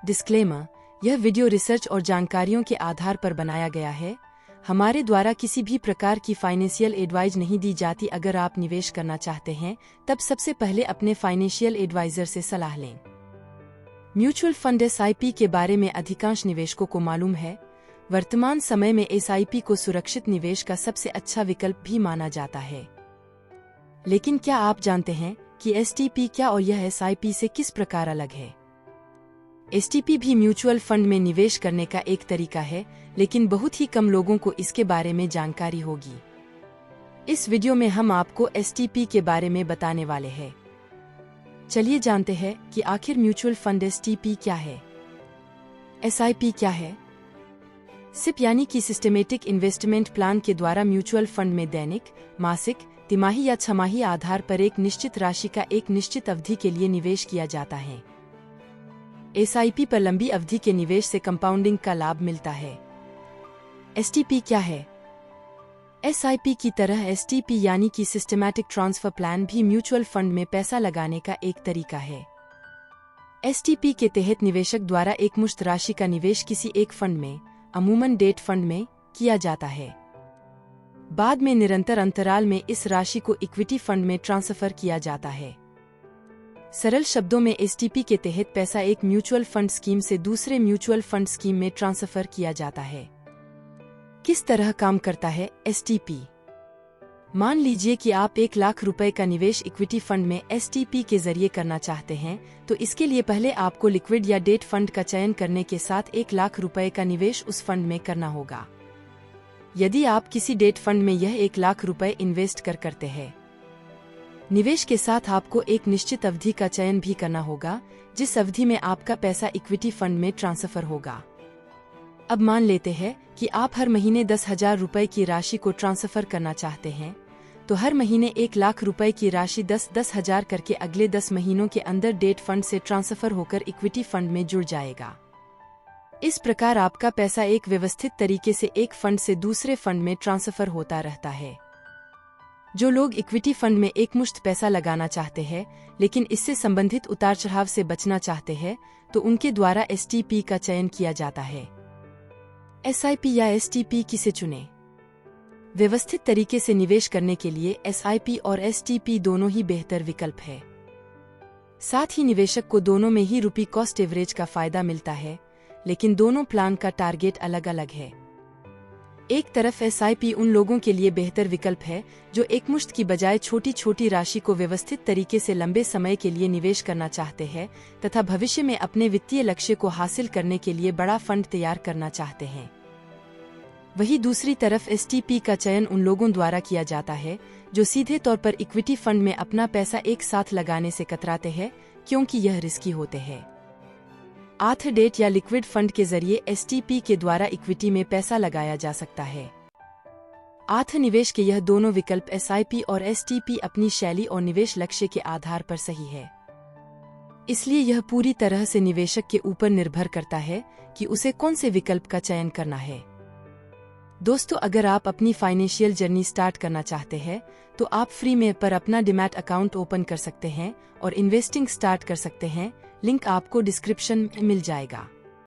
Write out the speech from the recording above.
Disclaimer, यह video research और जानकारियों के आधार पर बनाया गया है। हमारे द्वारा किसी भी प्रकार की फाइनेंशियल एडवाइज नहीं दी जाती। अगर आप निवेश करना चाहते हैं तब सबसे पहले अपने फाइनेंशियल एडवाइजर से सलाह लें। म्यूचुअल फंड एसआईपी के बारे में अधिकांश निवेशकों को मालूम है। वर्तमान समय में एसआईपी को सुरक्षित निवेश का सबसे अच्छा विकल्प भी माना जाता है। लेकिन क्या आप जानते हैं कि एसटीपी क्या और यह एसआईपी से किस प्रकार अलग है? एसटीपी भी म्यूचुअल फंड में निवेश करने का एक तरीका है, लेकिन बहुत ही कम लोगों को इसके बारे में जानकारी होगी। इस वीडियो में हम आपको एसटीपी के बारे में बताने वाले हैं। चलिए जानते हैं कि आखिर म्यूचुअल फंड एसटीपी क्या है। एसआईपी क्या है? सिप यानी कि सिस्टमेटिक इन्वेस्टमेंट प्लान के द्वारा म्यूचुअल फंड में दैनिक, मासिक, तिमाही या छमाही आधार पर एक निश्चित राशि का एक निश्चित अवधि के लिए निवेश किया जाता है। एसआईपी पर लंबी अवधि के निवेश से कंपाउंडिंग का लाभ मिलता है। एसटीपी क्या है? एसआईपी की तरह एसटीपी यानी कि सिस्टमैटिक ट्रांसफर प्लान भी म्यूचुअल फंड में पैसा लगाने का एक तरीका है। एसटीपी के तहत निवेशक द्वारा एकमुश्त राशि का निवेश किसी एक फंड में, अमूमन डेट फंड में, किया जाता है। बाद में निरंतर अंतराल में इस राशि को इक्विटी फंड में ट्रांसफर किया जाता है। सरल शब्दों में एसटीपी के तहत पैसा एक म्यूचुअल फंड स्कीम से दूसरे म्यूचुअल फंड स्कीम में ट्रांसफर किया जाता है। किस तरह काम करता है एसटीपी? मान लीजिए कि आप 1 लाख रुपए का निवेश इक्विटी फंड में एसटीपी के जरिए करना चाहते हैं, तो इसके लिए पहले आपको लिक्विड या डेट फंड का चयन करने के साथ 1 लाख रुपए का निवेश उस फंड में करना होगा। यदि आप किसी डेट फंड में यह 1 लाख रुपए इन्वेस्ट करते हैं, निवेश के साथ आपको एक निश्चित अवधि का चयन भी करना होगा, जिस अवधि में आपका पैसा इक्विटी फंड में ट्रांसफर होगा। अब मान लेते हैं कि आप हर महीने 10,000 रुपए की राशि को ट्रांसफर करना चाहते हैं, तो हर महीने 1 लाख रुपए की राशि 10,000 करके अगले 10 महीनों के अंदर डेट फंड से ट्रांसफर होकर इक्विटी फंड में जुड़ जाएगा। इस प्रकार आपका पैसा एक व्यवस्थित तरीके से एक फंड से दूसरे फंड में ट्रांसफर होता रहता है। जो लोग इक्विटी फंड में एकमुश्त पैसा लगाना चाहते हैं, लेकिन इससे संबंधित उतार चढ़ाव से बचना चाहते हैं, तो उनके द्वारा एसटीपी का चयन किया जाता है। एसआईपी या एसटीपी किसे चुनें? व्यवस्थित तरीके से निवेश करने के लिए एसआईपी और एसटीपी दोनों ही बेहतर विकल्प है। साथ ही निवेशक को दोनों में ही रुपी कॉस्ट एवरेज का फायदा मिलता है, लेकिन दोनों प्लान का टारगेट अलग अलग है। एक तरफ एसआईपी उन लोगों के लिए बेहतर विकल्प है जो एकमुश्त की बजाय छोटी छोटी राशि को व्यवस्थित तरीके से लंबे समय के लिए निवेश करना चाहते हैं तथा भविष्य में अपने वित्तीय लक्ष्य को हासिल करने के लिए बड़ा फंड तैयार करना चाहते हैं। वहीं दूसरी तरफ एसटीपी का चयन उन लोगों द्वारा किया जाता है जो सीधे तौर पर इक्विटी फंड में अपना पैसा एक साथ लगाने से कतराते हैं, क्योंकि यह रिस्की होते हैं। आर्थ डेट या लिक्विड फंड के जरिए एसटीपी के द्वारा इक्विटी में पैसा लगाया जा सकता है। आर्थ निवेश के यह दोनों विकल्प एसआईपी और एसटीपी अपनी शैली और निवेश लक्ष्य के आधार पर सही है। इसलिए यह पूरी तरह से निवेशक के ऊपर निर्भर करता है कि उसे कौन से विकल्प का चयन करना है। दोस्तों, अगर आप अपनी फाइनेंशियल जर्नी स्टार्ट करना चाहते हैं, तो आप फ्री में पर अपना डीमैट अकाउंट ओपन कर सकते हैं और इन्वेस्टिंग स्टार्ट कर सकते हैं। लिंक आपको डिस्क्रिप्शन में मिल जाएगा।